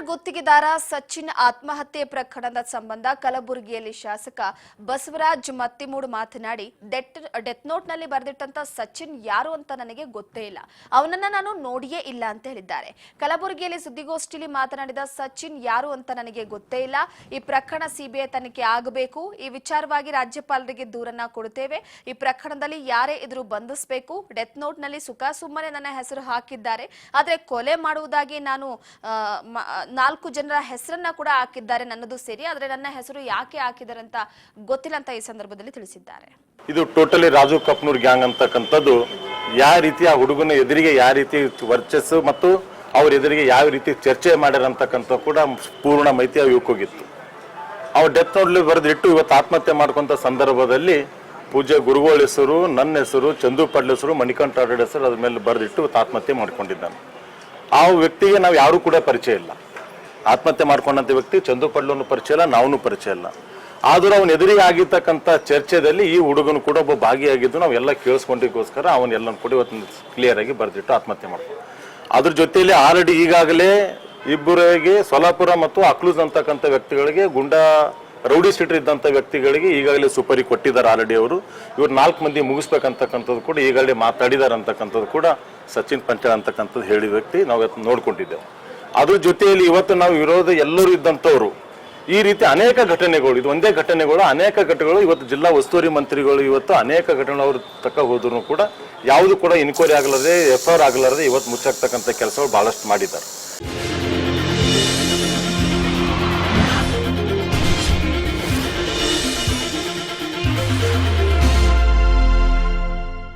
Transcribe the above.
ಗುತ್ತಿಗೆದಾರ ಸಚಿನ್ ಆತ್ಮಹತ್ಯೆ ಪ್ರಕರಣದ ಸಂಬಂಧ ಕಲಬುರಗಿಯಲ್ಲಿ ಶಾಸಕ ಬಸವರಾಜ್ ಮತ್ತಿಮೂಡ್ ಮಾತನಾಡಿ ಡೆತ್ ನೋಟ್ನಲ್ಲಿ ಬರೆದಿಟ್ಟಂತ ಸಚಿನ್ ಯಾರು ಅಂತ ನನಗೆ ಗೊತ್ತೇ ಇಲ್ಲ, ಅವನನ್ನ ನಾನು ನೋಡಿಯೇ ಇಲ್ಲ ಅಂತ ಹೇಳಿದ್ದಾರೆ. ಕಲಬುರಗಿಯಲ್ಲಿ ಸುದ್ದಿಗೋಷ್ಠಿಯಲ್ಲಿ ಮಾತನಾಡಿದ ಸಚಿನ್ ಯಾರು ಅಂತ ನನಗೆ ಗೊತ್ತೇ ಇಲ್ಲ, ಈ ಪ್ರಕರಣ ಸಿಬಿಐ ತನಿಖೆ ಆಗಬೇಕು, ಈ ವಿಚಾರವಾಗಿ ರಾಜ್ಯಪಾಲರಿಗೆ ದೂರನ್ನ ಕೊಡುತ್ತೇವೆ, ಈ ಪ್ರಕರಣದಲ್ಲಿ ಯಾರೇ ಎದುರು ಬಂಧಿಸಬೇಕು, ಡೆತ್ ನೋಟ್ನಲ್ಲಿ ಸುಮ್ಮನೆ ನನ್ನ ಹೆಸರು ಹಾಕಿದ್ದಾರೆ, ಆದರೆ ಕೊಲೆ ಮಾಡುವುದಾಗಿ ನಾನು 4 ಜನರ ಹೆಸರನ್ನ ಕೂಡ ಹಾಕಿದ್ದಾರೆ ನನ್ನದು ಸೇರಿ, ಆದರೆ ನನ್ನ ಹೆಸರು ಯಾಕೆ ಹಾಕಿದ್ದಾರೆ ಅಂತ ಗೊತ್ತಿಲ್ಲ ಅಂತ ಈ ಸಂದರ್ಭದಲ್ಲಿ ತಿಳಿಸಿದ್ದಾರೆ. ಇದು ಟೋಟಲಿ ರಾಜು ಕಪ್ನೂರ್ ಗ್ಯಾಂಗ್ ಅಂತಕ್ಕಂಥದ್ದು ಯಾವ ರೀತಿ ಆ ಹುಡುಗನ ಎದುರಿಗೆ ಯಾವ ರೀತಿ ವರ್ಚಸ್ಸು ಮತ್ತು ಅವ್ರ ಎದುರಿಗೆ ಯಾವ ರೀತಿ ಚರ್ಚೆ ಮಾಡಿರಂತಕ್ಕಂಥ ಕೂಡ ಪೂರ್ಣ ಮಾಹಿತಿ ಹೋಗಿತ್ತು. ಅವ್ರು ಡೆತ್ ನೋಟ್ಲಿ ಬರೆದಿಟ್ಟು ಇವತ್ತು ಆತ್ಮಹತ್ಯೆ ಮಾಡ್ಕೊಂತ ಸಂದರ್ಭದಲ್ಲಿ ಪೂಜ್ಯ ಗುರುಗಳ ಹೆಸರು, ನನ್ನ ಹೆಸರು, ಚಂದು ಪಾಟೀಲ್ ಹೆಸರು, ಮಣಿಕಂಠ ರಾಠೋಡ್ ಹೆಸರು ಅದ್ರ ಮೇಲೆ ಬರೆದಿಟ್ಟು ಇವತ್ತು ಆತ್ಮಹತ್ಯೆ ಮಾಡ್ಕೊಂಡಿದ್ದಾನೆ. ಆ ವ್ಯಕ್ತಿಗೆ ನಾವು ಯಾರು ಕೂಡ ಪರಿಚಯ ಇಲ್ಲ. ಆತ್ಮಹತ್ಯೆ ಮಾಡ್ಕೊಂಡಂತ ವ್ಯಕ್ತಿ ಚಂದು ಪಾಟೀಲ್ ಪರಿಚಯ ಇಲ್ಲ, ನಾವೂ ಪರಿಚಯ ಇಲ್ಲ. ಆದ್ರೂ ಅವನ ಎದುರಿಗೆ ಆಗಿರ್ತಕ್ಕಂಥ ಚರ್ಚೆದಲ್ಲಿ ಈ ಹುಡುಗನು ಕೂಡ ಒಬ್ಬ ಭಾಗಿಯಾಗಿದ್ದು ನಾವೆಲ್ಲ ಕೇಳಿಸ್ಕೊಂಡಿಗೋಸ್ಕರ ಅವನ್ನೆಲ್ಲ ಕೂಡ ಇವತ್ತು ಕ್ಲಿಯರ್ ಆಗಿ ಬರೆದಿಟ್ಟು ಆತ್ಮಹತ್ಯೆ ಮಾಡ್ಕೊಂಡು, ಅದ್ರ ಜೊತೆಯಲ್ಲಿ ಆಲ್ರೆಡಿ ಈಗಾಗಲೇ ಇಬ್ಬರಿಗೆ ಸೊಲಾಪುರ ಮತ್ತು ಅಕ್ಲೂಸ್ ಅಂತಕ್ಕಂಥ ವ್ಯಕ್ತಿಗಳಿಗೆ ರೌಡಿ ಸೀಟರ್ ಇದ್ದಂಥ ವ್ಯಕ್ತಿಗಳಿಗೆ ಈಗಾಗಲೇ ಸುಪರಿ ಕೊಟ್ಟಿದ್ದಾರೆ ಆಲ್ರೆಡಿ ಅವರು. ಇವ್ರು 4 ಮಂದಿ ಮುಗಿಸ್ಬೇಕಂತಕ್ಕಂಥದ್ದು ಕೂಡ ಈಗಾಗಲೇ ಮಾತಾಡಿದ್ದಾರೆ ಅಂತಕ್ಕಂಥದ್ದು ಕೂಡ ಸಚಿನ್ ಪಂಚಾಲ್ ಅಂತಕ್ಕಂಥದ್ದು ಹೇಳಿದ ವ್ಯಕ್ತಿ ನಾವು ನೋಡ್ಕೊಂಡಿದ್ದೇವೆ. ಅದ್ರ ಜೊತೆಯಲ್ಲಿ ಇವತ್ತು ನಾವು ವಿರೋಧ ಎಲ್ಲರೂ ಇದ್ದಂಥವ್ರು ಈ ರೀತಿ ಅನೇಕ ಘಟನೆಗಳು, ಇದು ಒಂದೇ ಘಟನೆಗಳು, ಅನೇಕ ಘಟನೆಗಳು ಇವತ್ತು ಜಿಲ್ಲಾ ಉಸ್ತುವಾರಿ ಮಂತ್ರಿಗಳು ಇವತ್ತು ಅನೇಕ ಘಟನೆಗಳು ಅವ್ರು ತಕ್ಕ ಹೋದ್ರು ಕೂಡ ಯಾವುದು ಕೂಡ ಇನ್ಕ್ವೈರಿ ಆಗಲಾರದೆ FIR ಆಗಲಾರದೆ ಇವತ್ತು ಮುಚ್ಚಾಕ್ತಕ್ಕಂಥ ಕೆಲಸಗಳು ಬಹಳಷ್ಟು ಮಾಡಿದ್ದಾರೆ.